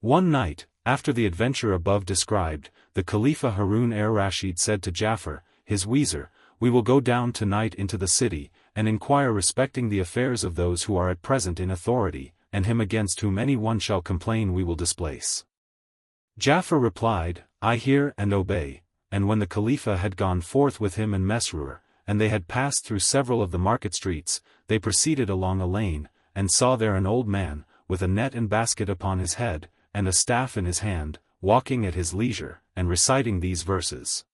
One night, after the adventure above described, the Khalifa Harun ar-Rashid said to Ja'far, his Wazir, "We will go down tonight into the city, and inquire respecting the affairs of those who are at present in authority, and him against whom any one shall complain we will displace." Ja'far replied, "I hear and obey," and when the Khalifa had gone forth with him and Mesrur, and they had passed through several of the market streets, they proceeded along a lane, and saw there an old man, with a net and basket upon his head, and a staff in his hand, walking at his leisure, and reciting these verses.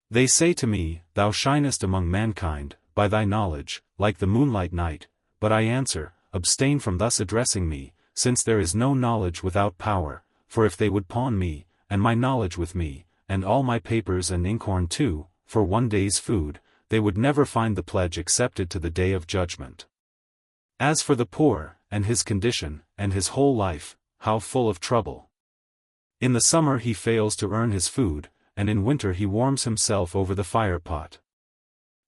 They say to me, "Thou shinest among mankind, by thy knowledge, like the moonlight night," but I answer, "Abstain from thus addressing me, since there is no knowledge without power, for if they would pawn me, and my knowledge with me, and all my papers and inkhorn too, for one day's food, they would never find the pledge accepted to the day of judgment. As for the poor, and his condition, and his whole life, how full of trouble. In the summer he fails to earn his food, and in winter he warms himself over the fire pot.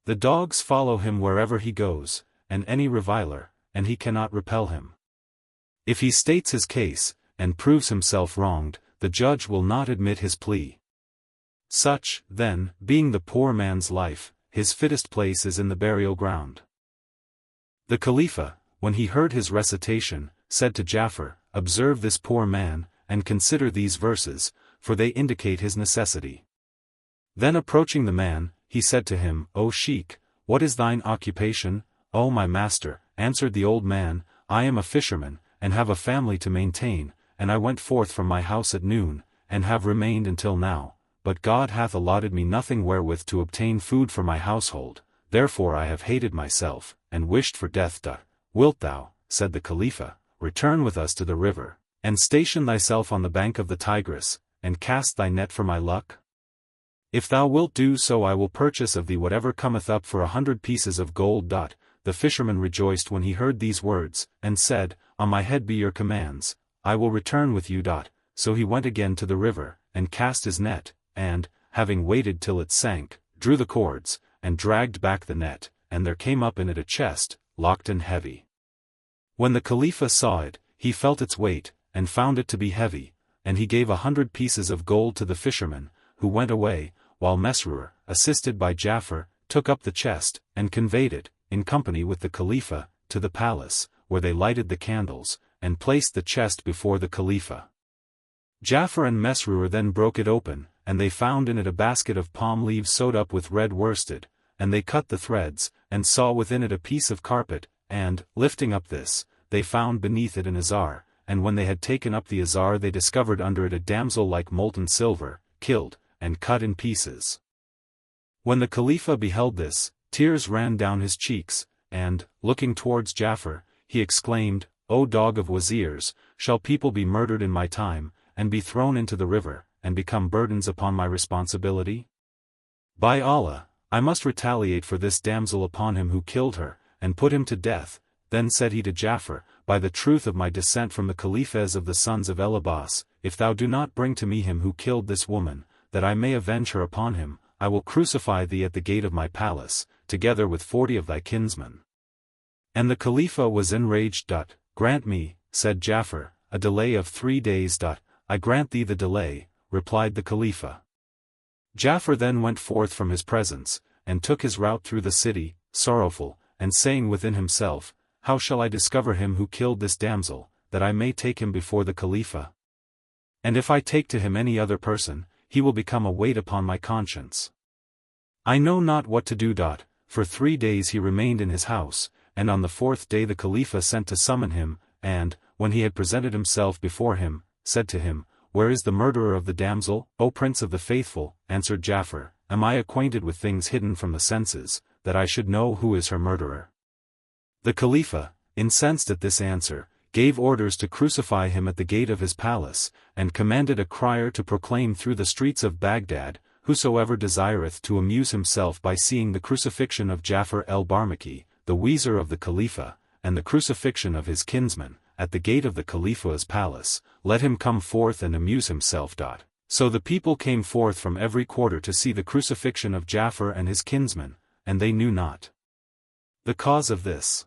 The dogs follow him wherever he goes, and any reviler, and he cannot repel him. If he states his case, and proves himself wronged, the judge will not admit his plea. Such, then, being the poor man's life, his fittest place is in the burial ground." The Khalifa, when he heard his recitation, said to Ja'far, "Observe this poor man, and consider these verses, for they indicate his necessity." Then approaching the man, he said to him, "O Sheikh, what is thine occupation?" "O my master," answered the old man, "I am a fisherman, and have a family to maintain, and I went forth from my house at noon, and have remained until now, but God hath allotted me nothing wherewith to obtain food for my household, therefore I have hated myself, and wished for death. Wilt thou," said the Khalifa, "return with us to the river, and station thyself on the bank of the Tigris, and cast thy net for my luck? If thou wilt do so I will purchase of thee whatever cometh up for 100 pieces of gold. The fisherman rejoiced when he heard these words, and said, "On my head be your commands, I will return with you." So he went again to the river, and cast his net, and, having waited till it sank, drew the cords, and dragged back the net, and there came up in it a chest, locked and heavy. When the Khalifa saw it, he felt its weight, and found it to be heavy, and he gave 100 pieces of gold to the fisherman, who went away, while Mesrur, assisted by Ja'far, took up the chest, and conveyed it, in company with the Khalifa, to the palace, where they lighted the candles, and placed the chest before the Khalifa. Ja'far and Mesrur then broke it open, and they found in it a basket of palm leaves sewed up with red worsted, and they cut the threads, and saw within it a piece of carpet, and, lifting up this, they found beneath it an azar, and when they had taken up the azar they discovered under it a damsel like molten silver, killed, and cut in pieces. When the Khalifa beheld this, tears ran down his cheeks, and, looking towards Ja'far, he exclaimed, "O dog of wazirs, shall people be murdered in my time, and be thrown into the river, and become burdens upon my responsibility? By Allah, I must retaliate for this damsel upon him who killed her, and put him to death." Then said he to Ja'far, "By the truth of my descent from the Khalifas of the sons of El-Abbas, if thou do not bring to me him who killed this woman, that I may avenge her upon him, I will crucify thee at the gate of my palace, together with 40 of thy kinsmen." And the Khalifa was enraged. "Grant me," said Ja'far, "a delay of 3 days." "I grant thee the delay," replied the Khalifa. Ja'far then went forth from his presence, and took his route through the city, sorrowful, and saying within himself, "How shall I discover him who killed this damsel, that I may take him before the Khalifa? And if I take to him any other person, he will become a weight upon my conscience. I know not what to do." For 3 days he remained in his house, and on the 4th day the Khalifa sent to summon him, and, when he had presented himself before him, said to him, "Where is the murderer of the damsel, O Prince of the Faithful?" Answered Ja'far, "Am I acquainted with things hidden from the senses, that I should know who is her murderer?" The Khalifa, incensed at this answer, gave orders to crucify him at the gate of his palace, and commanded a crier to proclaim through the streets of Baghdad, "Whosoever desireth to amuse himself by seeing the crucifixion of Ja'far el-Barmaki, the Wazir of the Khalifa, and the crucifixion of his kinsman, at the gate of the Khalifa's palace, let him come forth and amuse himself." So the people came forth from every quarter to see the crucifixion of Ja'far and his kinsman, and they knew not the cause of this.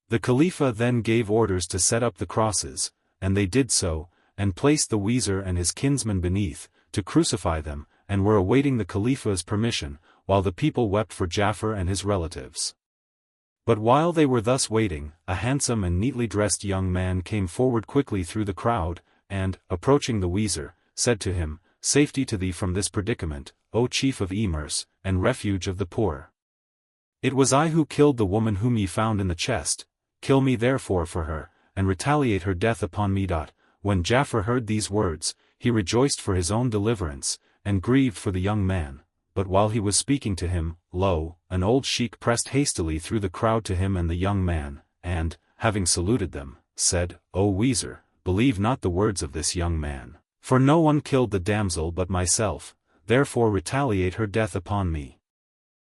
The Khalifa then gave orders to set up the crosses, and they did so, and placed the Weezer and his kinsman beneath, to crucify them, and were awaiting the Khalifa's permission, while the people wept for Jafar and his relatives. But while they were thus waiting, a handsome and neatly dressed young man came forward quickly through the crowd, and, approaching the Weezer, said to him, "Safety to thee from this predicament, O chief of Emirs, and refuge of the poor. It was I who killed the woman whom ye found in the chest. Kill me therefore for her, and retaliate her death upon me." When Jafar heard these words, he rejoiced for his own deliverance, and grieved for the young man. But while he was speaking to him, lo, an old sheik pressed hastily through the crowd to him and the young man, and, having saluted them, said, "O Weezer, believe not the words of this young man, for no one killed the damsel but myself, therefore retaliate her death upon me."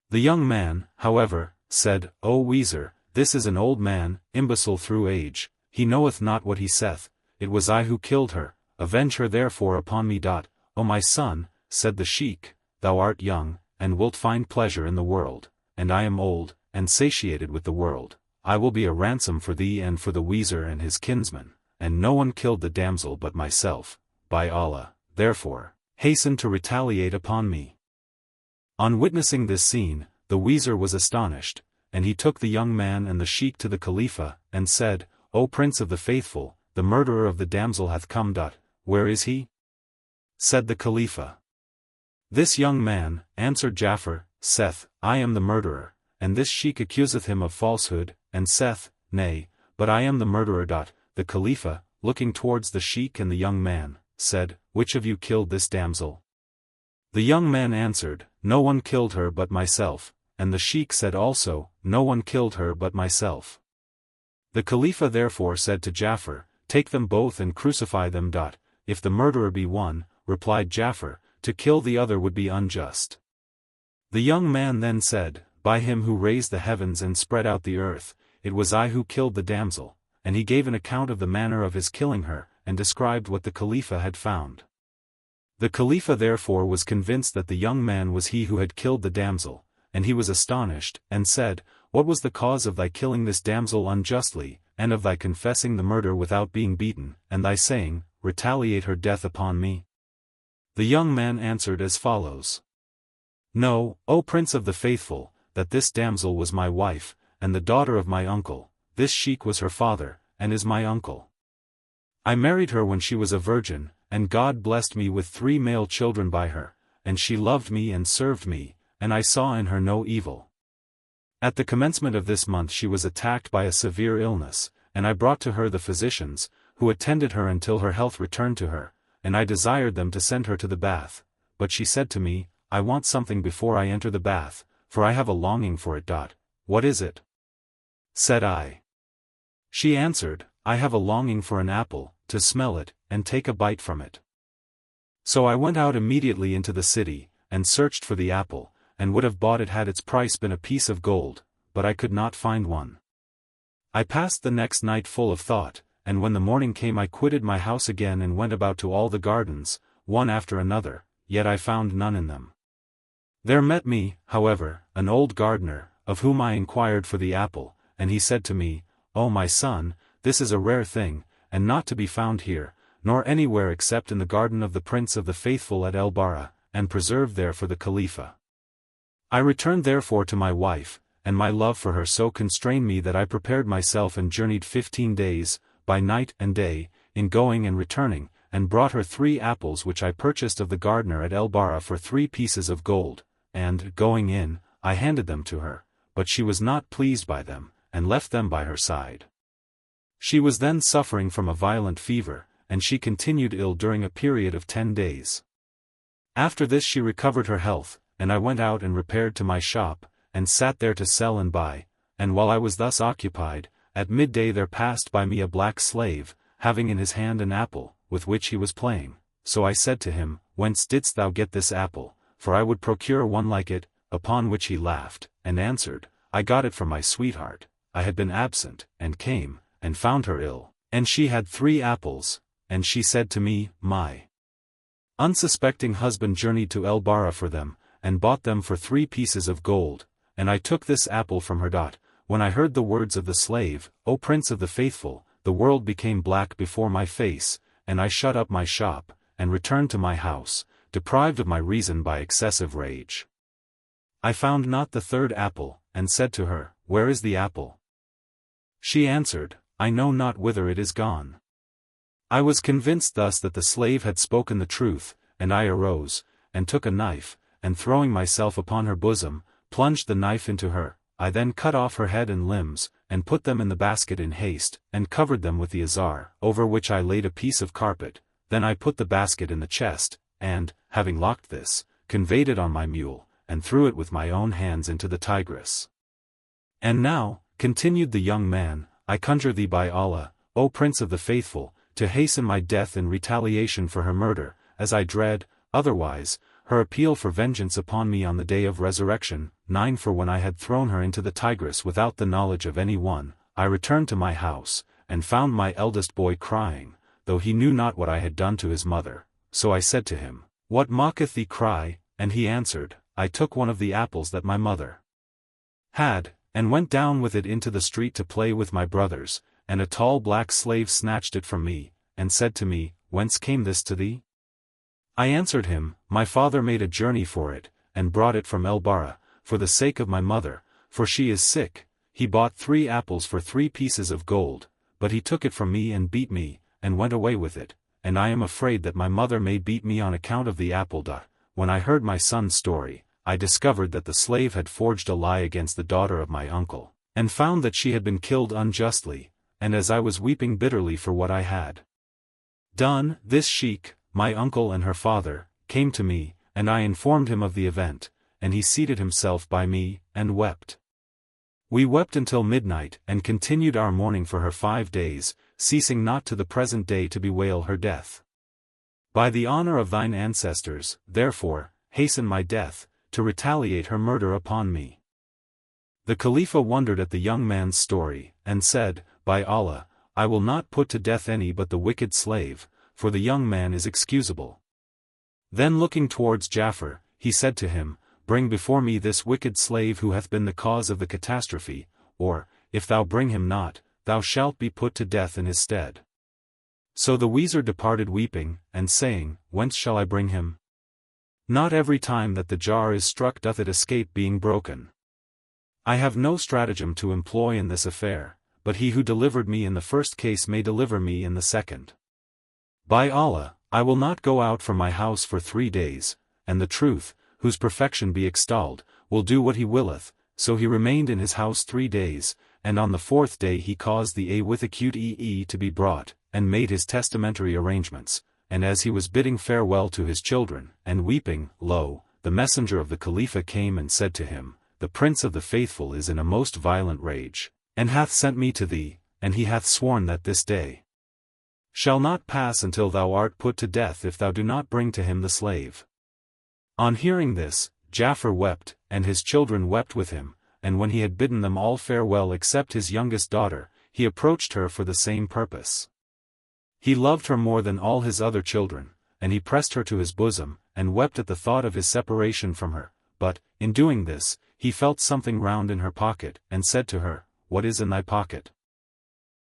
The young man, however, said, "O Weezer, this is an old man, imbecile through age, he knoweth not what he saith, it was I who killed her, avenge her therefore upon me." "O my son," said the sheik, "thou art young, and wilt find pleasure in the world, and I am old, and satiated with the world. I will be a ransom for thee and for the Weezer and his kinsman, and no one killed the damsel but myself, by Allah, therefore, hasten to retaliate upon me." On witnessing this scene, the Weezer was astonished, and he took the young man and the sheik to the Khalifa, and said, "O Prince of the Faithful, the murderer of the damsel hath come. Where is he?" Said the Khalifa. "This young man," answered Jafar, "saith, I am the murderer, and this sheik accuseth him of falsehood, and saith, Nay, but I am the murderer." The Khalifa, looking towards the sheik and the young man, said, "Which of you killed this damsel?" The young man answered, "No one killed her but myself," and the sheik said also, "No one killed her but myself." The Khalifa therefore said to Jafar, "Take them both and crucify them." "If the murderer be one," replied Jafar, "to kill the other would be unjust." The young man then said, "By him who raised the heavens and spread out the earth, it was I who killed the damsel," and he gave an account of the manner of his killing her, and described what the Khalifa had found. The Khalifa therefore was convinced that the young man was he who had killed the damsel, and he was astonished, and said, "What was the cause of thy killing this damsel unjustly, and of thy confessing the murder without being beaten, and thy saying, Retaliate her death upon me?" The young man answered as follows. "Know, O Prince of the Faithful, that this damsel was my wife, and the daughter of my uncle. This sheik was her father, and is my uncle. I married her when she was a virgin, and God blessed me with 3 male children by her, and she loved me and served me, and I saw in her no evil. At the commencement of this month she was attacked by a severe illness, and I brought to her the physicians, who attended her until her health returned to her, and I desired them to send her to the bath, but she said to me, I want something before I enter the bath, for I have a longing for it. What is it? Said I. She answered, I have a longing for an apple, to smell it, and take a bite from it. So I went out immediately into the city, and searched for the apple, and would have bought it had its price been a piece of gold, but I could not find one. I passed the next night full of thought, and when the morning came I quitted my house again and went about to all the gardens, one after another, yet I found none in them. There met me, however, an old gardener, of whom I inquired for the apple, and he said to me, O my son, this is a rare thing, and not to be found here, nor anywhere except in the garden of the Prince of the Faithful at El-Bara, and preserved there for the Khalifa. I returned therefore to my wife, and my love for her so constrained me that I prepared myself and journeyed 15 days, by night and day, in going and returning, and brought her 3 apples which I purchased of the gardener at El-Bara for 3 pieces of gold, and, going in, I handed them to her, but she was not pleased by them, and left them by her side. She was then suffering from a violent fever, and she continued ill during a period of 10 days. After this she recovered her health, and I went out and repaired to my shop, and sat there to sell and buy, and while I was thus occupied, at midday there passed by me a black slave, having in his hand an apple, with which he was playing. So I said to him, Whence didst thou get this apple, for I would procure one like it, upon which he laughed, and answered, I got it from my sweetheart, I had been absent, and came, and found her ill, and she had 3 apples, and she said to me, My unsuspecting husband journeyed to El-Bara for them, and bought them for 3 pieces of gold, and I took this apple from her. When I heard the words of the slave, O Prince of the Faithful, the world became black before my face, and I shut up my shop, and returned to my house, deprived of my reason by excessive rage. I found not the third apple, and said to her, Where is the apple? She answered, I know not whither it is gone. I was convinced thus that the slave had spoken the truth, and I arose, and took a knife, and throwing myself upon her bosom, plunged the knife into her. I then cut off her head and limbs, and put them in the basket in haste, and covered them with the azar, over which I laid a piece of carpet. Then I put the basket in the chest, and, having locked this, conveyed it on my mule, and threw it with my own hands into the Tigris. And now, continued the young man, I conjure thee by Allah, O Prince of the Faithful, to hasten my death in retaliation for her murder, as I dread, otherwise, her appeal for vengeance upon me on the day of resurrection. 9 For when I had thrown her into the Tigris without the knowledge of any one, I returned to my house, and found my eldest boy crying, though he knew not what I had done to his mother. So I said to him, What maketh thee cry? And he answered, I took one of the apples that my mother had, and went down with it into the street to play with my brothers, and a tall black slave snatched it from me, and said to me, Whence came this to thee? I answered him, My father made a journey for it, and brought it from El-Bara, for the sake of my mother, for she is sick. He bought 3 apples for 3 pieces of gold, but he took it from me and beat me, and went away with it, and I am afraid that my mother may beat me on account of the apple. When I heard my son's story, I discovered that the slave had forged a lie against the daughter of my uncle, and found that she had been killed unjustly, and as I was weeping bitterly for what I had done, this sheik, my uncle and her father, came to me, and I informed him of the event, and he seated himself by me, and wept. We wept until midnight, and continued our mourning for her 5 days, ceasing not to the present day to bewail her death. By the honor of thine ancestors, therefore, hasten my death, to retaliate her murder upon me. The Khalifa wondered at the young man's story, and said, By Allah, I will not put to death any but the wicked slave, for the young man is excusable. Then looking towards Ja'far, he said to him, Bring before me this wicked slave who hath been the cause of the catastrophe, or, if thou bring him not, thou shalt be put to death in his stead. So the Wazir departed weeping, and saying, Whence shall I bring him? Not every time that the jar is struck doth it escape being broken. I have no stratagem to employ in this affair, but he who delivered me in the first case may deliver me in the second. By Allah, I will not go out from my house for 3 days, and the truth, whose perfection be extolled, will do what he willeth. So he remained in his house 3 days, and on the 4th day he caused the A to be brought, and made his testamentary arrangements, and as he was bidding farewell to his children, and weeping, lo, the messenger of the Khalifa came and said to him, The Prince of the Faithful is in a most violent rage, and hath sent me to thee, and he hath sworn that this day shall not pass until thou art put to death if thou do not bring to him the slave. On hearing this, Ja'far wept, and his children wept with him, and when he had bidden them all farewell except his youngest daughter, he approached her for the same purpose. He loved her more than all his other children, and he pressed her to his bosom, and wept at the thought of his separation from her, but, in doing this, he felt something round in her pocket, and said to her, What is in thy pocket?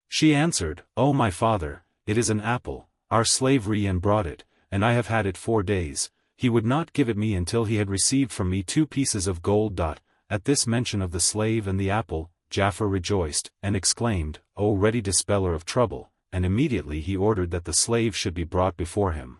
She answered, O my father, it is an apple, our slave and brought it, and I have had it 4 days. He would not give it me until he had received from me 2 pieces of gold. At this mention of the slave and the apple, Ja'far rejoiced, and exclaimed, O ready dispeller of trouble, and immediately he ordered that the slave should be brought before him.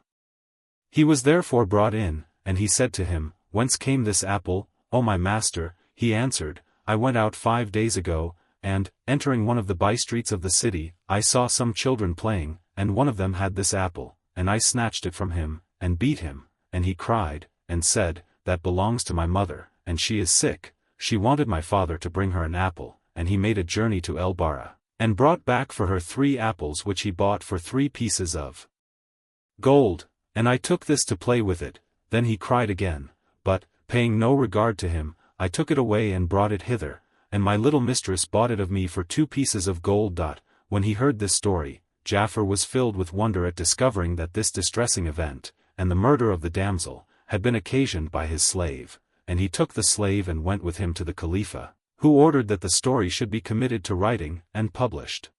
He was therefore brought in, and he said to him, Whence came this apple, O my master? He answered, I went out 5 days ago, and, entering one of the by-streets of the city, I saw some children playing, and one of them had this apple, and I snatched it from him, and beat him, and he cried, and said, That belongs to my mother, and she is sick. She wanted my father to bring her an apple, and he made a journey to El-Bara, and brought back for her 3 apples which he bought for 3 pieces of gold, and I took this to play with it. Then he cried again, but, paying no regard to him, I took it away and brought it hither, and my little mistress bought it of me for 2 pieces of gold. When he heard this story, Ja'far was filled with wonder at discovering that this distressing event, and the murder of the damsel, had been occasioned by his slave, and he took the slave and went with him to the Khalifa, who ordered that the story should be committed to writing, and published.